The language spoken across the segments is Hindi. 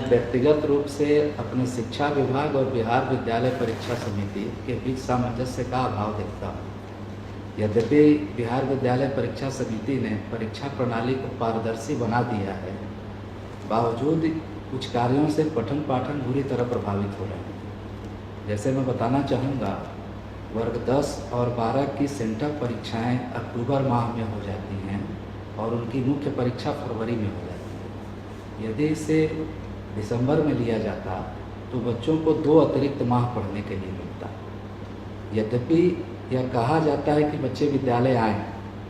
व्यक्तिगत रूप से अपने शिक्षा विभाग और बिहार विद्यालय परीक्षा समिति के बीच सामंजस्य का अभाव देखता हूँ। यद्यपि बिहार विद्यालय परीक्षा समिति ने परीक्षा प्रणाली को पारदर्शी बना दिया है, बावजूद कुछ कार्यों से पठन पाठन बुरी तरह प्रभावित हो रहे हैं। जैसे मैं बताना चाहूँगा, वर्ग 10 और 12 की सेंटर परीक्षाएं अक्टूबर माह में हो जाती हैं और उनकी मुख्य परीक्षा फरवरी में हो जाती है। यदि इसे दिसंबर में लिया जाता तो बच्चों को 2 अतिरिक्त माह पढ़ने के लिए मिलता। यद्यपि यह कहा जाता है कि बच्चे विद्यालय आएँ,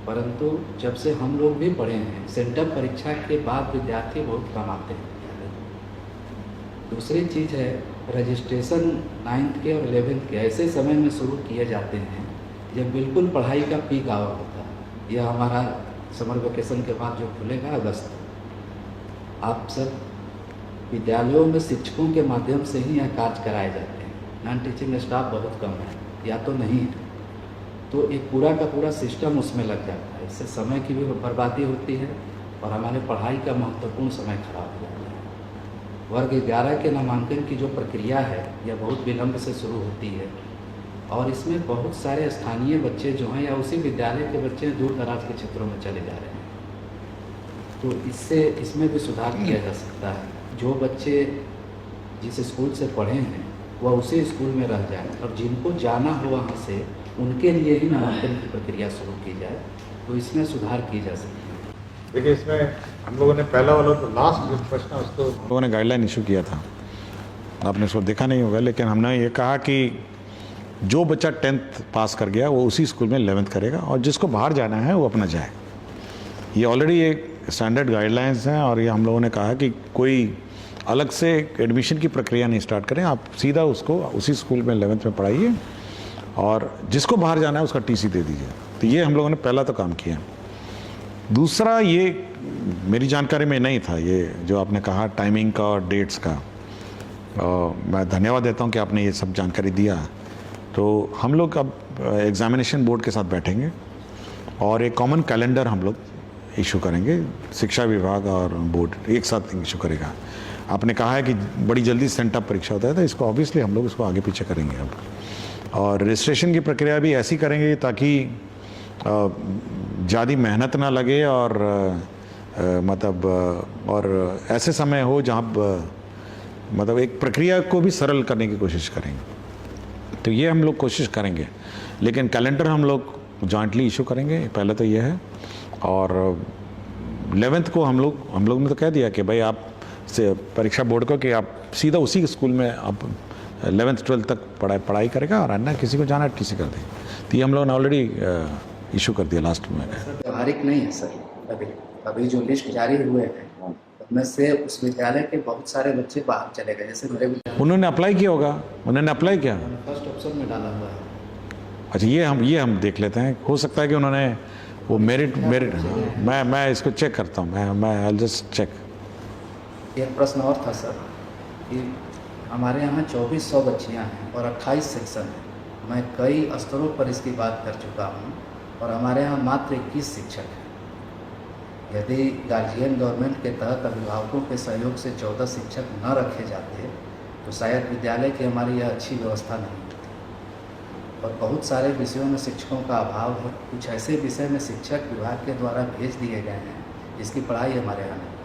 परंतु जब से हम लोग भी पढ़े हैं, सेंटर परीक्षा के बाद विद्यार्थी बहुत कम आते हैं विद्यालय। दूसरी चीज़ है, रजिस्ट्रेशन 9th के और 11th के ऐसे समय में शुरू किए जाते हैं जब बिल्कुल पढ़ाई का पीक आवर होता है। यह हमारा समर वेकेशन के बाद जो खुलेगा अगस्त। आप सब विद्यालयों में शिक्षकों के माध्यम से ही यह कार्य कराए जाते हैं। नॉन टीचिंग स्टाफ बहुत कम है या तो नहीं है, तो एक पूरा का पूरा सिस्टम उसमें लग जाता है। इससे समय की भी बर्बादी होती है और हमारे पढ़ाई का महत्वपूर्ण समय खराब हो जाता है। वर्ग 11 के नामांकन की जो प्रक्रिया है, यह बहुत विलम्ब से शुरू होती है और इसमें बहुत सारे स्थानीय बच्चे जो हैं या उसी विद्यालय के बच्चे दूर दराज के क्षेत्रों में चले जा रहे हैं। तो इसमें भी सुधार किया जा सकता है। जो बच्चे जिस स्कूल से पढ़े हैं वह उसी स्कूल में रह जाएं और जिनको जाना हो वहाँ से उनके लिए ही नामांकन की प्रक्रिया शुरू की जाए, तो इसमें सुधार की जा सकती है। देखिए, इसमें हम लोगों ने पहला वाला तो लास्ट जो प्रश्न है उसको लोगों ने गाइडलाइन इशू किया था, आपने उसको देखा नहीं होगा, लेकिन हमने ये कहा कि जो बच्चा 10th पास कर गया वो उसी स्कूल में 11th करेगा और जिसको बाहर जाना है वो अपना जाए। ये ऑलरेडी एक स्टैंडर्ड गाइडलाइंस हैं और ये हम लोगों ने कहा कि कोई अलग से एडमिशन की प्रक्रिया नहीं स्टार्ट करें, आप सीधा उसको उसी स्कूल में 11th में पढ़ाइए और जिसको बाहर जाना है उसका टीसी दे दीजिए। तो ये हम लोगों ने पहला तो काम किया। दूसरा, ये मेरी जानकारी में नहीं था, ये जो आपने कहा टाइमिंग का और डेट्स का, मैं धन्यवाद देता हूँ कि आपने ये सब जानकारी दिया। तो हम लोग अब एग्ज़ामिनेशन बोर्ड के साथ बैठेंगे और एक कॉमन कैलेंडर हम लोग इशू करेंगे। शिक्षा विभाग और बोर्ड एक साथ इशू करेगा। आपने कहा है कि बड़ी जल्दी सेंटअप परीक्षा होता है, तो इसको ऑब्वियसली हम लोग इसको आगे पीछे करेंगे अब। और रजिस्ट्रेशन की प्रक्रिया भी ऐसी करेंगे ताकि ज़्यादा मेहनत ना लगे और और ऐसे समय हो जहाँ मतलब एक प्रक्रिया को भी सरल करने की कोशिश करेंगे। तो ये हम लोग कोशिश करेंगे, लेकिन कैलेंडर हम लोग जॉइंटली इशू करेंगे, पहले तो ये है। और 11th को हम लोग ने तो कह दिया कि भाई आप से परीक्षा बोर्ड को कि आप सीधा उसी स्कूल में आप 11th 12th तक पढ़ाई करेगा और अन्य किसी को जाना टीसी कर दें। तो ये हम लोगों ने ऑलरेडी इशू कर दिया लास्ट में। व्यवहारिक नहीं है सर। अभी जो लिस्ट जारी हुए हैं उनमें से उस विद्यालय के बहुत सारे बच्चे बाहर चले गए। जैसे मेरे उन्होंने अप्लाई किया होगा, उन्होंने अप्लाई किया, फर्स्ट ऑप्शन में डाला हुआ है। अच्छा, ये हम देख लेते हैं। हो सकता है कि उन्होंने वो मेरिट मैं इसको चेक करता हूँ, मैं आई जस्ट चेक। एक प्रश्न और था सर कि हमारे यहाँ 2400 बच्चियाँ हैं और 28 सेक्शन हैं। मैं कई स्तरों पर इसकी बात कर चुका हूँ और हमारे यहाँ मात्र 21 शिक्षक हैं। यदि गार्जियन गवर्नमेंट के तहत अभिभावकों के सहयोग से 14 शिक्षक न रखे जाते तो शायद विद्यालय की हमारी यह अच्छी व्यवस्था नहीं होती। और बहुत सारे विषयों में शिक्षकों का अभाव है। कुछ ऐसे विषय में शिक्षक विभाग के द्वारा भेज दिए गए हैं जिसकी पढ़ाई हमारे यहाँ नहीं होती।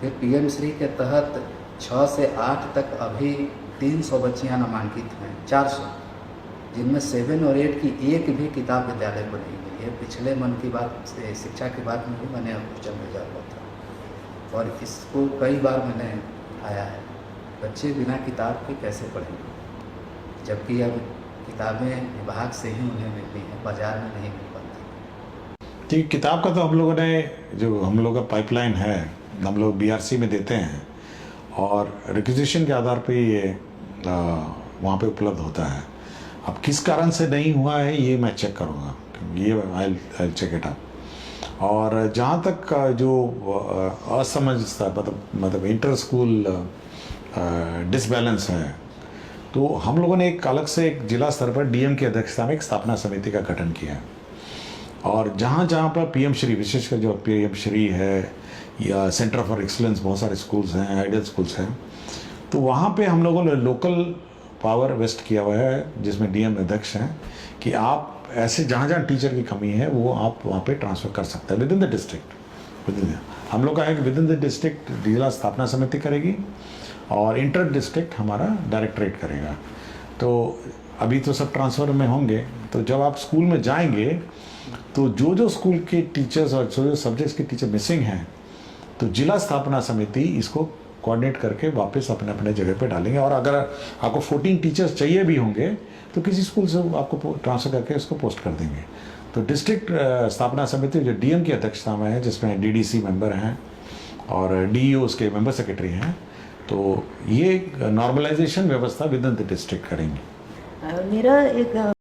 फिर पीएम श्री के तहत 6 से 8 तक अभी 300 बच्चियाँ नामांकित हैं, 400, जिनमें 7 और 8 की एक भी किताब विद्यालय को नहीं मिली है। पिछले मन की बात से शिक्षा की बात में भी मैंने क्वेश्चन भेजा हुआ था और इसको कई बार मैंने उठाया है। बच्चे बिना किताब के कैसे पढ़ेंगे, जबकि अब किताबें विभाग से ही उन्हें मिलती हैं, बाजार में नहीं मिल पाती। ठीक, किताब का तो हम लोगों ने जो हम लोग का पाइपलाइन है, हम लोग बीआरसी में देते हैं और रिक्विजिशन के आधार पे ये वहाँ पे उपलब्ध होता है। अब किस कारण से नहीं हुआ है ये मैं चेक करूँगा, ये आई चेक इट अप। और जहाँ तक जो असमंजसता मतलब इंटर स्कूल डिसबैलेंस है, तो हम लोगों ने एक अलग से एक जिला स्तर पर डीएम की अध्यक्षता में एक स्थापना समिति का गठन किया है। और जहाँ जहाँ पर पीएम श्री, विशेषकर जो पीएम श्री है या सेंटर फॉर एक्सलेंस, बहुत सारे स्कूल्स हैं, आइडियल स्कूल्स हैं। तो वहाँ पे हम लोगों ने लोकल पावर वेस्ट किया हुआ है, जिसमें डीएम अध्यक्ष हैं, कि आप ऐसे जहाँ जहाँ टीचर की कमी है वो आप वहाँ पे ट्रांसफ़र कर सकते हैं विद इन द डिस्ट्रिक्ट। हम लोग का है कि विद इन द डिस्ट्रिक्ट जिला स्थापना समिति करेगी और इंटर डिस्ट्रिक्ट हमारा डायरेक्टरेट करेगा। तो अभी तो सब ट्रांसफ़र में होंगे, तो जब आप स्कूल में जाएंगे तो जो जो स्कूल के टीचर्स और जो जो सब्जेक्ट्स के टीचर मिसिंग हैं, तो जिला स्थापना समिति इसको कोऑर्डिनेट करके वापस अपने अपने जगह पे डालेंगे। और अगर आपको 14 टीचर्स चाहिए भी होंगे तो किसी स्कूल से आपको ट्रांसफ़र करके इसको पोस्ट कर देंगे। तो डिस्ट्रिक्ट स्थापना समिति जो डीएम की अध्यक्षता में है, जिसमें डीडीसी मेंबर हैं और डीईओ उसके मेंबर सेक्रेटरी हैं, तो ये नॉर्मलाइजेशन व्यवस्था विद इन द डिस्ट्रिक्ट करेंगे। मेरा एक